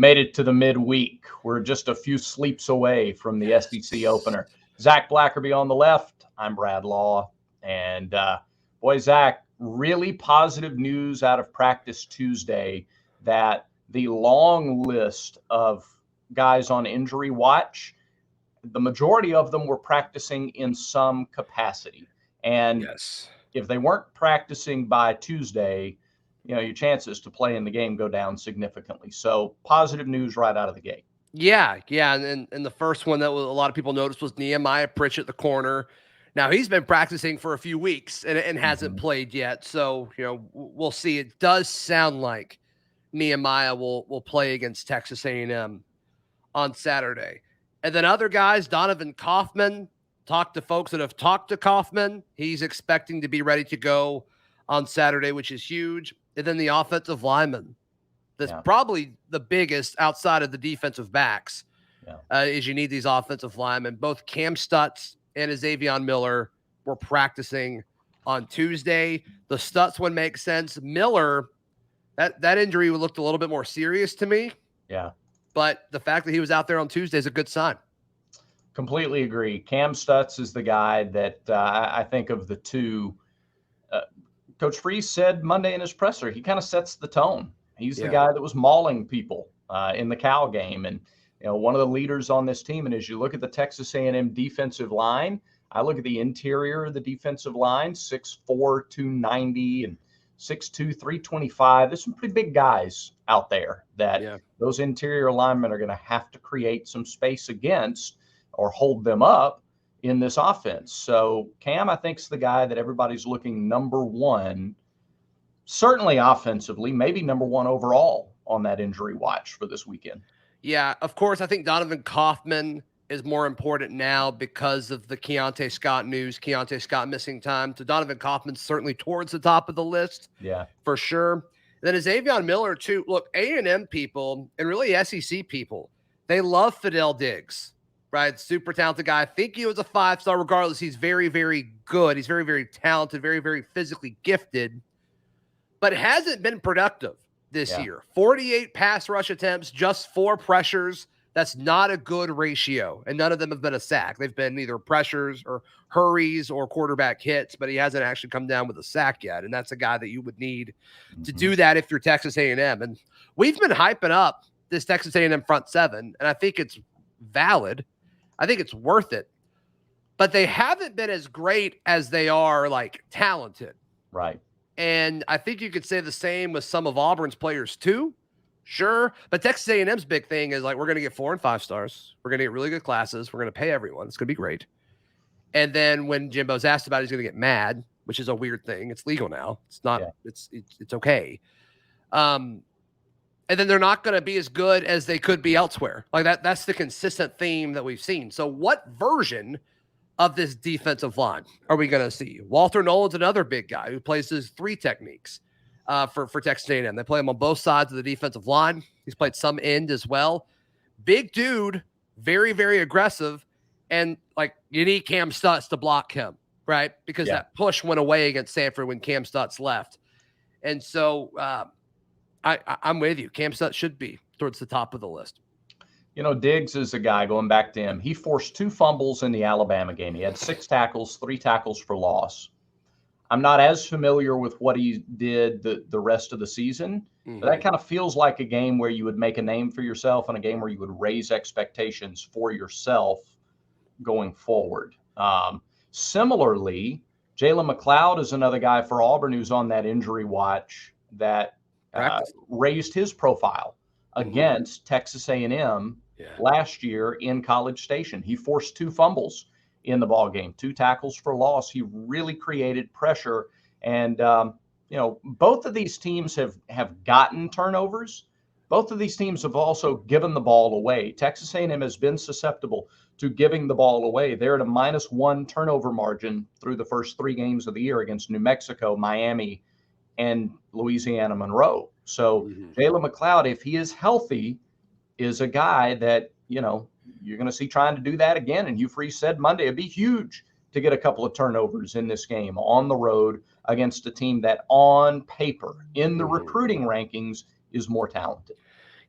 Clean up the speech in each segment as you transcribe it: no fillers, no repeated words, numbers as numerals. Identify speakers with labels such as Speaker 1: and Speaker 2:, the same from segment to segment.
Speaker 1: made it to the midweek. We're just a few sleeps away from the SEC opener. Zach Blackerby on the left. I'm Brad Law. And boy, Zach, really positive news out of practice Tuesday that the long list of guys on injury watch, the majority of them were practicing in some capacity. And if they weren't practicing by Tuesday, your chances to play in the game go down significantly. So positive news right out of the gate.
Speaker 2: Yeah. And the first one that a lot of people noticed was Nehemiah Pritchett, the corner. Now, he's been practicing for a few weeks and hasn't played yet. So, we'll see. It does sound like Nehemiah will play against Texas A&M on Saturday. And then other guys, Donovan Kaufman, talked to folks that have talked to Kaufman. He's expecting to be ready to go on Saturday, which is huge. And then the offensive lineman, that's probably the biggest outside of the defensive backs, is you need these offensive linemen. Both Cam Stutz and Xavier Miller were practicing on Tuesday. The Stutz one makes sense. Miller, that injury looked a little bit more serious to me.
Speaker 1: Yeah.
Speaker 2: But the fact that he was out there on Tuesday is a good sign.
Speaker 1: Completely agree. Cam Stutz is the guy that I think of the two. Coach Freeze said Monday in his presser, he kind of sets the tone. He's the guy that was mauling people in the Cal game. And, one of the leaders on this team. And as you look at the Texas A&M defensive line, I look at the interior of the defensive line, 6'4", 290 and 6'2", 325. There's some pretty big guys out there that those interior linemen are going to have to create some space against or hold them up in this offense. So Cam, I think, is the guy that everybody's looking number one, certainly offensively, maybe number one overall on that injury watch for this weekend.
Speaker 2: Yeah, of course, I think Donovan Kaufman is more important now because of the Keontae Scott news. Keontae Scott missing time. So Donovan Kaufman's certainly towards the top of the list.
Speaker 1: Yeah,
Speaker 2: for sure. And then Xavier Miller too. Look, A&M people and really SEC people, they love Fidel Diggs, right? Super talented guy. I think he was a 5-star regardless. He's very, very good. He's very, very talented, very, very physically gifted, but hasn't been productive this year. 48 pass rush attempts, just 4 pressures. That's not a good ratio, and none of them have been a sack. They've been either pressures or hurries or quarterback hits, but he hasn't actually come down with a sack yet, and that's a guy that you would need to do that if you're Texas A&M. And we've been hyping up this Texas A&M front seven, and I think it's valid. I think it's worth it. But they haven't been as great as they are, talented.
Speaker 1: Right.
Speaker 2: And I think you could say the same with some of Auburn's players too. Sure. But Texas A&M's big thing is we're going to get 4 and 5 stars. We're going to get really good classes. We're going to pay everyone. It's going to be great. And then when Jimbo's asked about it, he's going to get mad, which is a weird thing. It's legal now. It's not, it's okay. And then they're not going to be as good as they could be elsewhere. That's the consistent theme that we've seen. So what version of this defensive line are we going to see? Walter Nolan's another big guy who plays his 3 techniques for Texas A&M. They play him on both sides of the defensive line. He's played some end as well. Big dude, very, very aggressive. And you need Cam Stutz to block him, right? Because that push went away against Sanford when Cam Stutz left. And so I'm with you. Cam Stutz should be towards the top of the list.
Speaker 1: Diggs is a guy, going back to him, he forced 2 fumbles in the Alabama game. He had 6 tackles, 3 tackles for loss. I'm not as familiar with what he did the rest of the season, but that kind of feels like a game where you would make a name for yourself and a game where you would raise expectations for yourself going forward. Similarly, Jalen McLeod is another guy for Auburn who's on that injury watch that raised his profile against Texas A&M last year in College Station. He forced 2 fumbles in the ball game, 2 tackles for loss. He really created pressure. And, both of these teams have gotten turnovers. Both of these teams have also given the ball away. Texas A&M has been susceptible to giving the ball away. They're at a -1 turnover margin through the first 3 games of the year against New Mexico, Miami, and Louisiana Monroe. So Jalen McLeod, if he is healthy, is a guy that, you're going to see trying to do that again. And Hugh Freeze said Monday it'd be huge to get a couple of turnovers in this game on the road against a team that on paper in the recruiting rankings is more talented.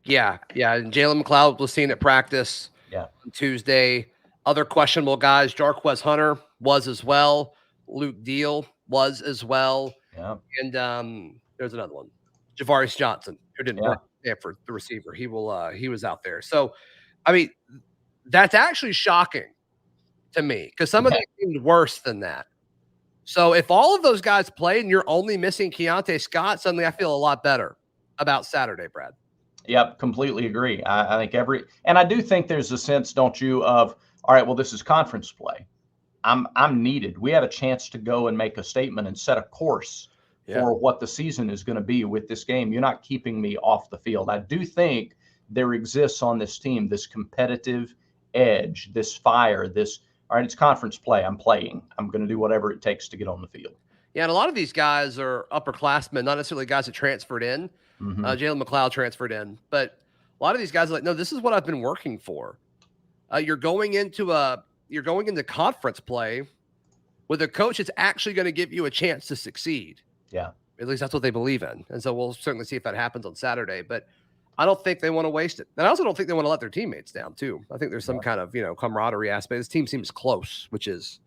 Speaker 2: Yeah. And Jalen McLeod was seen at practice on Tuesday. Other questionable guys, Jarquez Hunter was as well. Luke Deal was as well.
Speaker 1: Yeah.
Speaker 2: And there's another one, Javaris Johnson, who didn't work for the receiver. He was out there. So, I mean, that's actually shocking to me because some of them seemed worse than that. So if all of those guys play and you're only missing Keontae Scott, suddenly I feel a lot better about Saturday, Brad.
Speaker 1: Yep, completely agree. I think and I do think there's a sense, don't you, of all right, well, this is conference play. I'm needed. We have a chance to go and make a statement and set a course for what the season is going to be with this game. You're not keeping me off the field. I do think there exists on this team this competitive edge, this fire, this, all right, it's conference play. I'm playing. I'm going to do whatever it takes to get on the field.
Speaker 2: Yeah, and a lot of these guys are upperclassmen, not necessarily guys that transferred in. Jalen McLeod transferred in, but a lot of these guys are like, no, this is what I've been working for. You're going into conference play with a coach that's actually going to give you a chance to succeed.
Speaker 1: Yeah.
Speaker 2: At least that's what they believe in. And so we'll certainly see if that happens on Saturday, but I don't think they want to waste it. And I also don't think they want to let their teammates down too. I think there's some kind of, camaraderie aspect. This team seems close, which is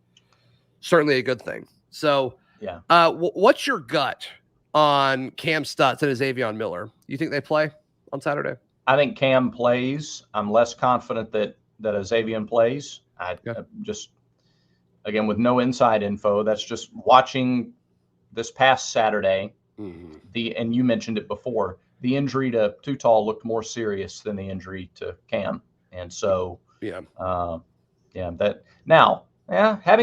Speaker 2: certainly a good thing. So what's your gut on Cam Stutz and Xavier Miller? You think they play on Saturday?
Speaker 1: I think Cam plays. I'm less confident that Xavier plays. I just, again, with no inside info, that's just watching this past Saturday. And you mentioned it before, the injury to Tutal looked more serious than the injury to Cam. And so, having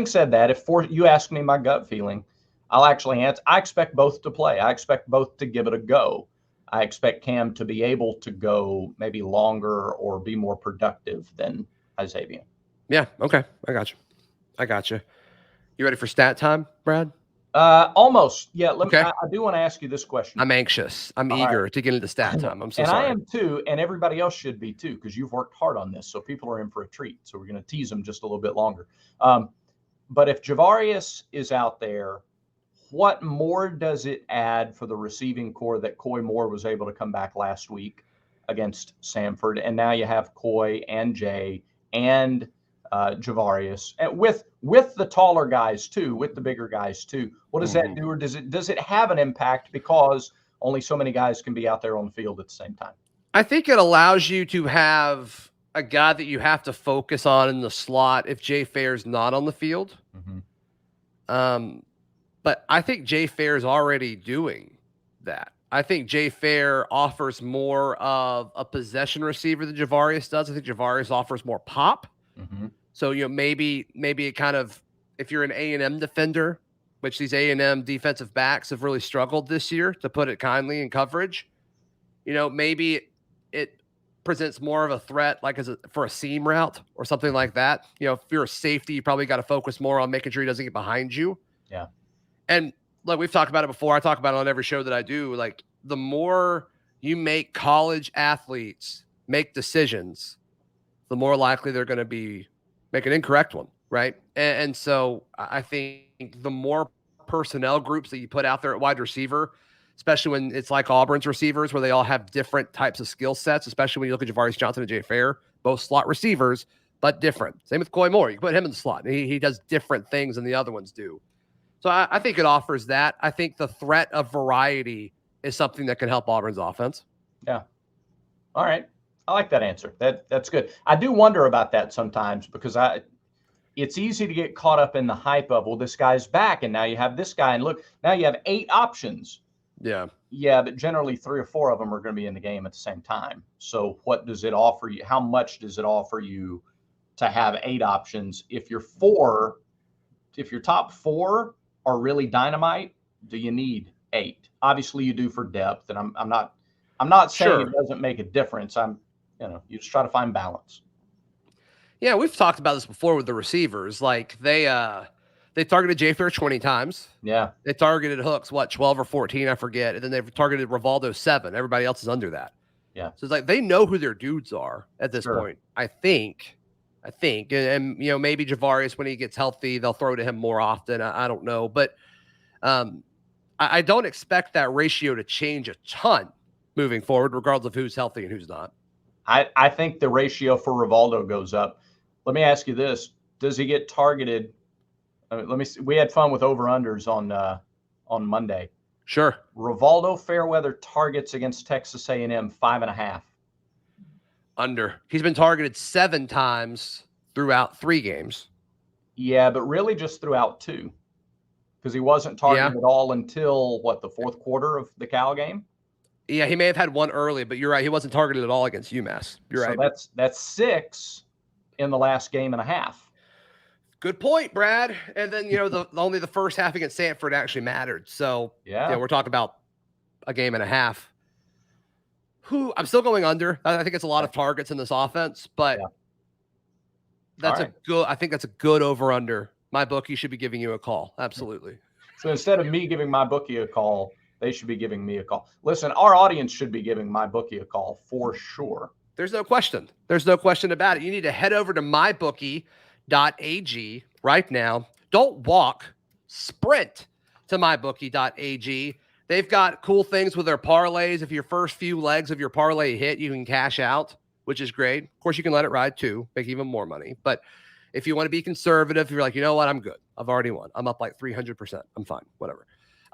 Speaker 1: said that, if you ask me my gut feeling, I'll actually answer. I expect both to play. I expect both to give it a go. I expect Cam to be able to go maybe longer or be more productive than Xavier.
Speaker 2: Yeah. Okay. I got you. You ready for stat time, Brad?
Speaker 1: Almost. Yeah. I do want to ask you this question.
Speaker 2: I'm anxious. I'm eager to get into stat time. I'm so sorry.
Speaker 1: And I am too, and everybody else should be too, because you've worked hard on this. So people are in for a treat. So we're going to tease them just a little bit longer. But if Javarius is out there, what more does it add for the receiving core that Coy Moore was able to come back last week against Samford? And now you have Coy and Jay and Javarius, and with the taller guys too, with the bigger guys too. What does that do, or does it have an impact because only so many guys can be out there on the field at the same time?
Speaker 2: I think it allows you to have a guy that you have to focus on in the slot if Jay Fair's not on the field. But I think Jay Fair is already doing that. I think Jay Fair offers more of a possession receiver than Javarius does. I think Javarius offers more pop. So, maybe it kind of, if you're an A&M defender, which these A&M defensive backs have really struggled this year, to put it kindly, in coverage, maybe it presents more of a threat, like for a seam route or something like that. If you're a safety, you probably got to focus more on making sure he doesn't get behind you.
Speaker 1: Yeah.
Speaker 2: And like we've talked about it before, I talk about it on every show that I do. Like, the more you make college athletes make decisions, the more likely they're going to make an incorrect one, right? And so I think the more personnel groups that you put out there at wide receiver, especially when it's like Auburn's receivers, where they all have different types of skill sets, especially when you look at Javarius Johnson and Jay Fair, both slot receivers, but different. Same with Coy Moore. You can put him in the slot. He does different things than the other ones do. So I think it offers that. I think the threat of variety is something that can help Auburn's offense.
Speaker 1: Yeah. All right. I like that answer. That's good. I do wonder about that sometimes because it's easy to get caught up in the hype of, well, this guy's back and now you have this guy, and look, now you have 8 options.
Speaker 2: Yeah.
Speaker 1: Yeah, but generally 3 or 4 of them are going to be in the game at the same time. So what does it offer you? How much does it offer you to have 8 options? If your top 4 are really dynamite, do you need 8? Obviously you do for depth, and I'm not saying it doesn't make a difference. You just try to find balance.
Speaker 2: Yeah, we've talked about this before with the receivers. Like, they targeted Jay Fair 20 times.
Speaker 1: Yeah.
Speaker 2: They targeted Hooks, 12 or 14, I forget. And then they've targeted Rivaldo 7. Everybody else is under that.
Speaker 1: Yeah.
Speaker 2: So it's like they know who their dudes are at this point. I think. And maybe Javarius, when he gets healthy, they'll throw to him more often. I don't know. But I don't expect that ratio to change a ton moving forward, regardless of who's healthy and who's not.
Speaker 1: I think the ratio for Rivaldo goes up. Let me ask you this. Does he get targeted? Let me see. We had fun with over-unders on Monday.
Speaker 2: Sure.
Speaker 1: Rivaldo Fairweather targets against Texas A&M 5.5.
Speaker 2: Under. He's been targeted 7 times throughout 3 games.
Speaker 1: Yeah, but really just throughout 2. Because he wasn't targeted at all until, the fourth quarter of the Cal game?
Speaker 2: Yeah, he may have had one early, but you're right. He wasn't targeted at all against UMass. You're right.
Speaker 1: So that's 6 in the last game and a half.
Speaker 2: Good point, Brad. And then, only the first half against Samford actually mattered. So, we're talking about a game and a half. I'm still going under. I think it's a lot of targets in this offense, but I think that's a good over-under. My bookie should be giving you a call. Absolutely.
Speaker 1: So instead of me giving my bookie a call, they should be giving me a call. Listen, our audience should be giving my bookie a call for sure.
Speaker 2: There's no question. There's no question about it. You need to head over to mybookie.ag right now. Don't walk, sprint to mybookie.ag. They've got cool things with their parlays. If your first few legs of your parlay hit, you can cash out, which is great. Of course, you can let it ride too, make even more money. But if you want to be conservative, you're like, you know what? I'm good. I've already won. I'm up like 300%. I'm fine. Whatever.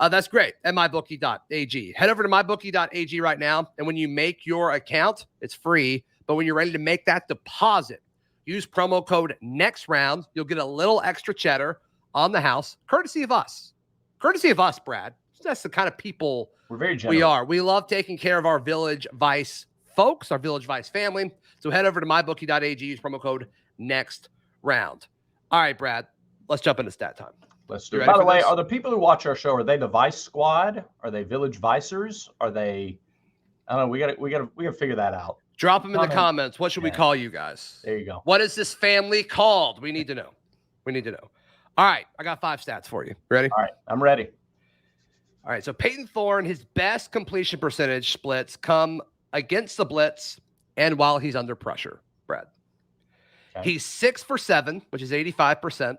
Speaker 2: That's great. At mybookie.ag. Head over to mybookie.ag right now. And when you make your account, it's free. But when you're ready to make that deposit, use promo code NEXTROUND. You'll get a little extra cheddar on the house, courtesy of us. Courtesy of us, Brad. That's the kind of people
Speaker 1: we're very generous.
Speaker 2: We are. We love taking care of our Village Vice folks, our Village Vice family. So head over to mybookie.ag. Use promo code NEXTROUND. All right, Brad. Let's jump into stat time.
Speaker 1: Let's do it. By the way, are the people who watch our show, are they the Vice Squad? Are they Village Vicers? Are they? I don't know. We gotta figure that out.
Speaker 2: Drop them in the comments. What should we call you guys?
Speaker 1: There you go.
Speaker 2: What is this family called? We need to know. All right, I got 5 stats for you. Ready?
Speaker 1: All right, I'm ready.
Speaker 2: All right, so Peyton Thorne, his best completion percentage splits come against the blitz and while he's under pressure, Brad. Okay. He's 6 for 7, which is 85%.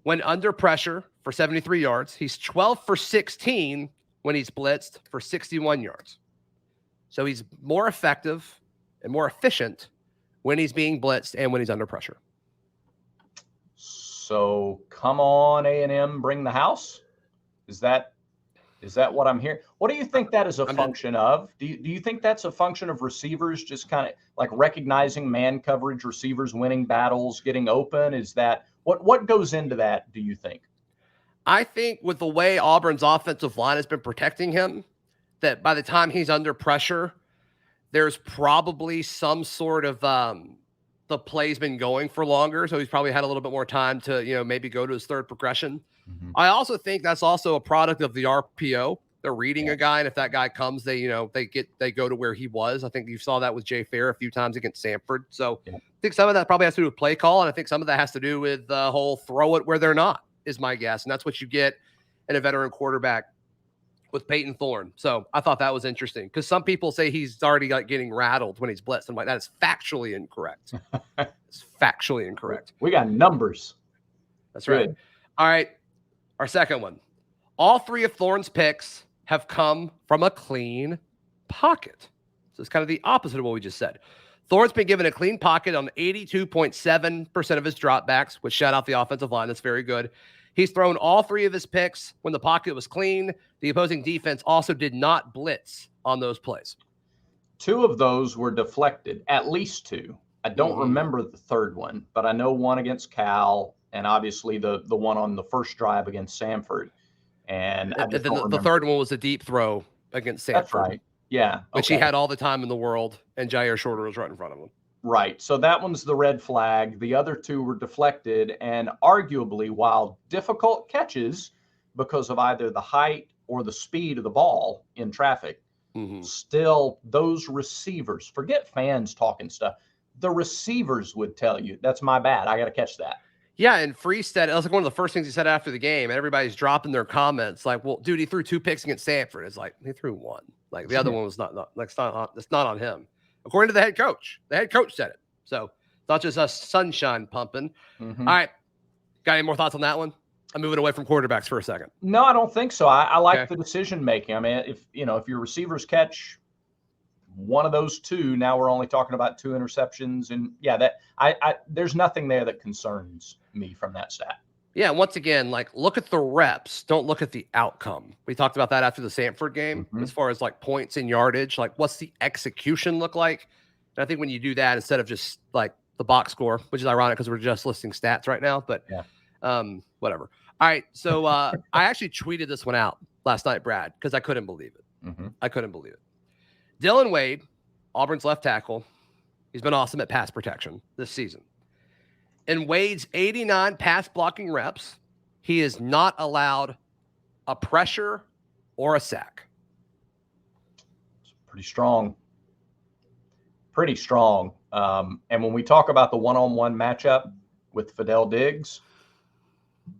Speaker 2: When under pressure for 73 yards, he's 12 for 16 when he's blitzed for 61 yards. So he's more effective and more efficient when he's being blitzed and when he's under pressure.
Speaker 1: So come on, A&M, bring the house. Is that what I'm hearing? What do you think that is a function of? Do you think that's a function of receivers just kind of like recognizing man coverage, receivers winning battles, getting open? Is that what goes into that, do you think?
Speaker 2: I think with the way Auburn's offensive line has been protecting him, that by the time he's under pressure, there's probably some sort of the play's been going for longer. So he's probably had a little bit more time to, maybe go to his third progression. Mm-hmm. I also think that's also a product of the RPO. They're reading a guy, and if that guy comes, they go to where he was. I think you saw that with Jay Fair a few times against Samford. So I think some of that probably has to do with play call, and I think some of that has to do with the whole throw it where they're not, is my guess. And that's what you get in a veteran quarterback with Peyton Thorne. So I thought that was interesting because some people say he's already getting rattled when he's blitzed. I'm like, that is factually incorrect. It's factually incorrect.
Speaker 1: We got numbers.
Speaker 2: That's right. Good. All right. Our second one. All 3 of Thorne's picks have come from a clean pocket. So it's kind of the opposite of what we just said. Thorne's been given a clean pocket on 82.7% of his dropbacks, which shout out the offensive line. That's very good. He's thrown all 3 of his picks when the pocket was clean. The opposing defense also did not blitz on those plays.
Speaker 1: 2 of those were deflected, at least 2. I don't remember the third one, but I know one against Cal and obviously the one on the first drive against Samford. And
Speaker 2: the third one was a deep throw against Samford.
Speaker 1: That's right. Yeah.
Speaker 2: Which he had all the time in the world, and Jair Shorter was right in front of him.
Speaker 1: Right. So that one's the red flag. The other 2 were deflected, and arguably, while difficult catches because of either the height or the speed of the ball in traffic, still those receivers, forget fans talking stuff, the receivers would tell you, that's my bad. I got to catch that.
Speaker 2: Yeah, and Freestad, it was like one of the first things he said after the game, and everybody's dropping their comments like, well, dude, he threw 2 picks against Samford. It's like, he threw 1. Like, the other one was not it's not on him. According to the head coach. The head coach said it. So it's not just us sunshine pumping. All right. Got any more thoughts on that one? I'm moving away from quarterbacks for a second.
Speaker 1: No, I don't think so. I like the decision making. I mean, if your receivers catch one of those two. Now we're only talking about 2 interceptions. And yeah, that there's nothing there that concerns me from that stat.
Speaker 2: Yeah, once again, like look at the reps, don't look at the outcome. We talked about that after the Samford game, as far as like points and yardage, like what's the execution look like? And I think when you do that instead of just like the box score, which is ironic because we're just listing stats right now, but whatever. All right, so I actually tweeted this one out last night, Brad, because I couldn't believe it. I couldn't believe it. Dylan Wade, Auburn's left tackle, he's been awesome at pass protection this season. In Wade's 89 pass blocking reps, he is not allowed a pressure or a sack.
Speaker 1: It's pretty strong. Pretty strong. And when we talk about the one-on-one matchup with Fidel Diggs,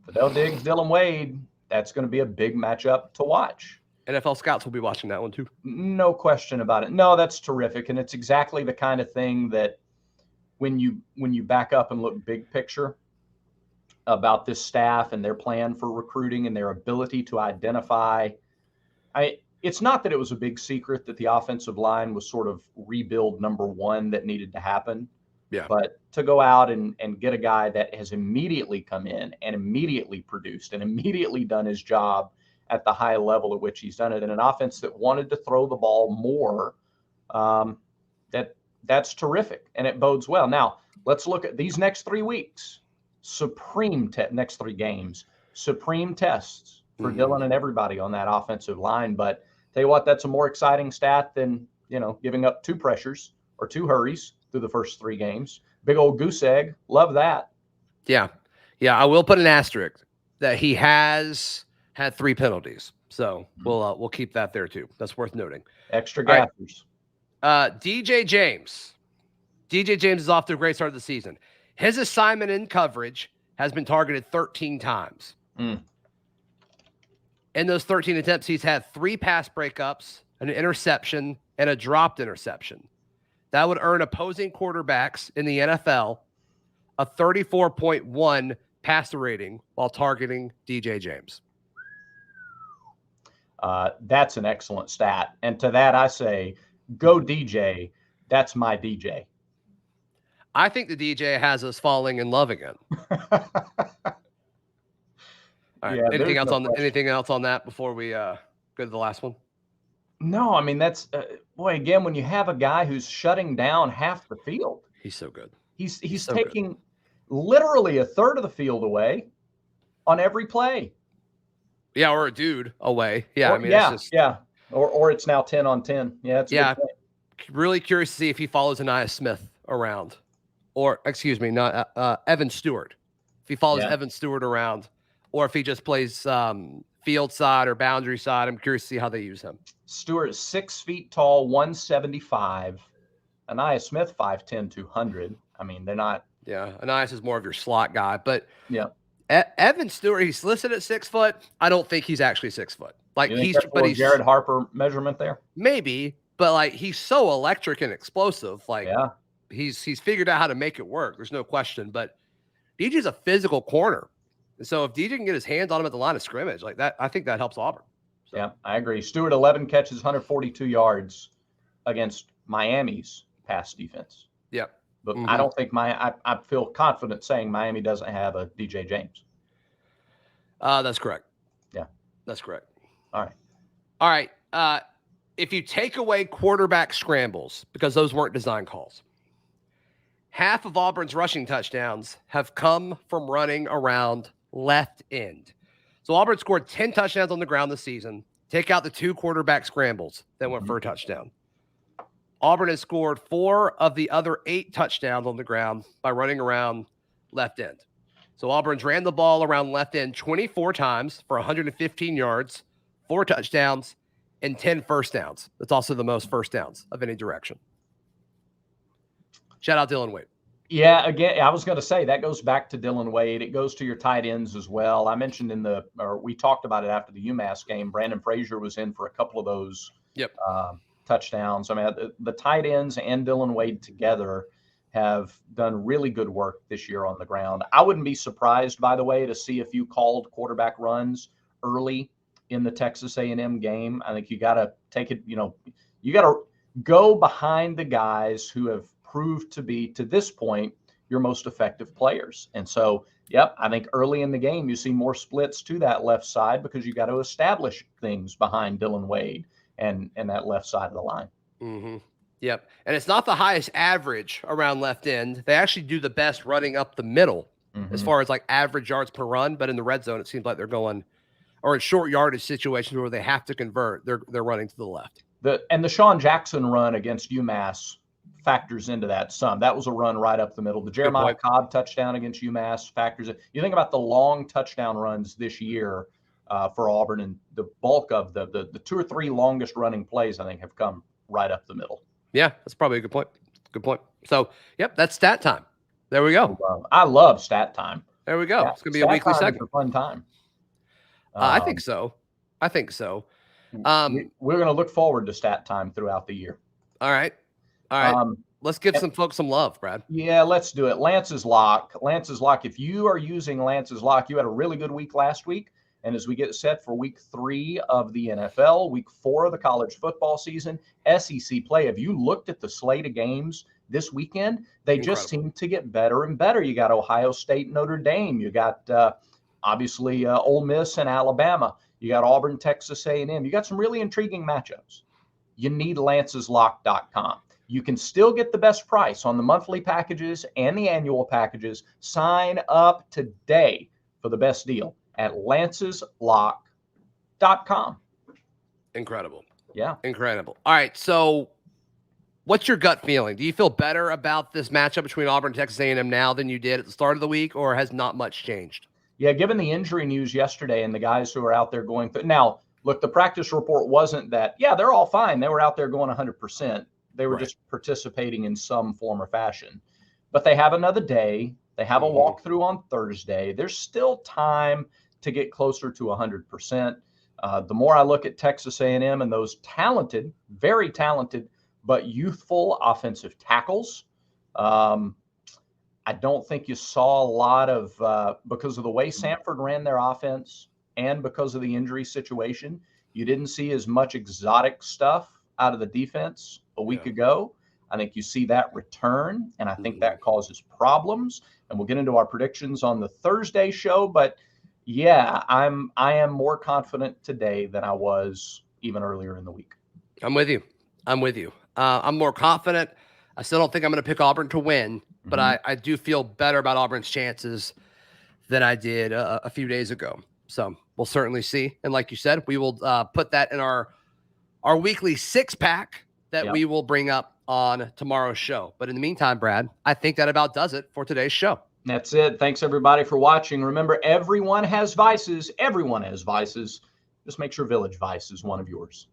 Speaker 1: Dylan Wade, that's going to be a big matchup to watch.
Speaker 2: NFL scouts will be watching that one too.
Speaker 1: No question about it. No, that's terrific. And it's exactly the kind of thing that when you back up and look big picture about this staff and their plan for recruiting and their ability to identify, it's not that it was a big secret that the offensive line was sort of rebuild number one that needed to happen.
Speaker 2: Yeah.
Speaker 1: But to go out and get a guy that has immediately come in and immediately produced and immediately done his job at the high level at which he's done it in an offense that wanted to throw the ball more, that's terrific, and it bodes well. Now, let's look at these next 3 weeks. Next 3 games, supreme tests for Dylan and everybody on that offensive line. But tell you what, that's a more exciting stat than, giving up 2 pressures or 2 hurries through the first 3 games. Big old goose egg. Love that.
Speaker 2: Yeah. Yeah, I will put an asterisk that he has had 3 penalties. So we'll keep that there too. That's worth noting.
Speaker 1: Extra gaffers.
Speaker 2: DJ James. DJ James is off to a great start of the season. His assignment in coverage has been targeted 13 times. In those 13 attempts, he's had 3 pass breakups, an interception, and a dropped interception. That would earn opposing quarterbacks in the NFL a 34.1 passer rating while targeting DJ James.
Speaker 1: That's an excellent stat. And to that, I say, go DJ. That's my DJ.
Speaker 2: I think the DJ has us falling in love again. All right.
Speaker 1: Yeah,
Speaker 2: anything else on that before we go to the last one?
Speaker 1: No, I mean, that's again, when you have a guy who's shutting down half the field,
Speaker 2: he's so good.
Speaker 1: He's so taking literally a third of the field away on every play.
Speaker 2: Yeah, or a dude away. Yeah,
Speaker 1: Or it's now 10 on 10. Yeah, it's
Speaker 2: really curious to see if he follows Aniyah Smith around, or excuse me, not Evan Stewart. If he follows Evan Stewart around, or if he just plays field side or boundary side. I'm curious to see how they use him.
Speaker 1: Stewart is 6 feet tall, 175. Aniyah Smith, 5'10", 200. I mean, they're not.
Speaker 2: Yeah, Aniyah is more of your slot guy, but
Speaker 1: yeah.
Speaker 2: Evan Stewart, he's listed at 6 foot. I don't think he's actually 6 foot. Like he's
Speaker 1: Jared Harper measurement there.
Speaker 2: Maybe, but like he's so electric and explosive. Like he's figured out how to make it work. There's no question. But DJ's a physical corner, and so if DJ can get his hands on him at the line of scrimmage like that, I think that helps Auburn. So.
Speaker 1: Yeah, I agree. Stewart 11 catches, 142 yards against Miami's pass defense.
Speaker 2: Yep.
Speaker 1: But I don't think I feel confident saying Miami doesn't have a DJ James.
Speaker 2: That's correct.
Speaker 1: Yeah.
Speaker 2: That's correct.
Speaker 1: All
Speaker 2: right. If you take away quarterback scrambles, because those weren't design calls, half of Auburn's rushing touchdowns have come from running around left end. So Auburn scored 10 touchdowns on the ground this season. Take out the 2 quarterback scrambles that went for a touchdown. Auburn has scored 4 of the other 8 touchdowns on the ground by running around left end. So Auburn's ran the ball around left end 24 times for 115 yards, 4 touchdowns, and 10 first downs. That's also the most first downs of any direction. Shout out Dylan Wade.
Speaker 1: Yeah, again, I was going to say that goes back to Dylan Wade. It goes to your tight ends as well. I mentioned we talked about it after the UMass game. Brandon Frazier was in for a couple of those touchdowns. I mean, the tight ends and Dylan Wade together have done really good work this year on the ground. I wouldn't be surprised, by the way, to see a few called quarterback runs early in the Texas A&M game. I think you got to take it, you got to go behind the guys who have proved to be, to this point, your most effective players. And so, yep, I think early in the game, you see more splits to that left side because you got to establish things behind Dylan Wade and that left side of the line.
Speaker 2: Mm-hmm. Yep. And it's not the highest average around left end. They actually do the best running up the middle as far as like average yards per run. But in the red zone, it seems like they're going, or in short yardage situations where they have to convert, they're running to the left.
Speaker 1: And the Sean Jackson run against UMass factors into that some. That was a run right up the middle. The Jeremiah Cobb touchdown against UMass factors in. You think about the long touchdown runs this year for Auburn, and the bulk of the 2 or 3 longest running plays, I think, have come right up the middle.
Speaker 2: Yeah, that's probably a good point. Good point. So, yep, that's stat time. There we go.
Speaker 1: I love stat time.
Speaker 2: There we go. It's going to be a weekly segment.
Speaker 1: A fun time.
Speaker 2: I think so. I think so.
Speaker 1: We're going to look forward to stat time throughout the year.
Speaker 2: All right. Let's give some folks some love, Brad.
Speaker 1: Yeah, let's do it. Lance's Lock. Lance's Lock. If you are using Lance's Lock, you had a really good week last week. And as we get set for week 3 of the NFL, week 4 of the college football season, SEC play, have you looked at the slate of games this weekend? They just seem to get better and better. You got Ohio State, Notre Dame. You got obviously Ole Miss and Alabama. You got Auburn, Texas A&M. You got some really intriguing matchups. You need lanceslock.com. You can still get the best price on the monthly packages and the annual packages. Sign up today for the best deal at lanceslock.com.
Speaker 2: Incredible.
Speaker 1: Yeah.
Speaker 2: Incredible. All right. So what's your gut feeling? Do you feel better about this matchup between Auburn and Texas A&M now than you did at the start of the week, or has not much changed?
Speaker 1: Yeah, given the injury news yesterday and the guys who are out there going through. Now, look, the practice report wasn't that, yeah, they're all fine. They were out there going 100%. They were just participating in some form or fashion. But they have another day. They have a walkthrough on Thursday. There's still time to get closer to 100%. The more I look at Texas A&M and those talented, very talented, but youthful offensive tackles, I don't think you saw a lot of, because of the way Samford ran their offense and because of the injury situation, you didn't see as much exotic stuff out of the defense a week ago. I think you see that return, and I think that causes problems. And we'll get into our predictions on the Thursday show. But yeah, I am more confident today than I was even earlier in the week.
Speaker 2: I'm with you. I'm more confident. I still don't think I'm going to pick Auburn to win, but I do feel better about Auburn's chances than I did a few days ago. So we'll certainly see. And like you said, we will put that in our weekly 6-pack that we will bring up on tomorrow's show. But in the meantime, Brad, I think that about does it for today's show.
Speaker 1: That's it. Thanks, everybody, for watching. Remember, everyone has vices. Everyone has vices. Just make sure Village Vice is one of yours.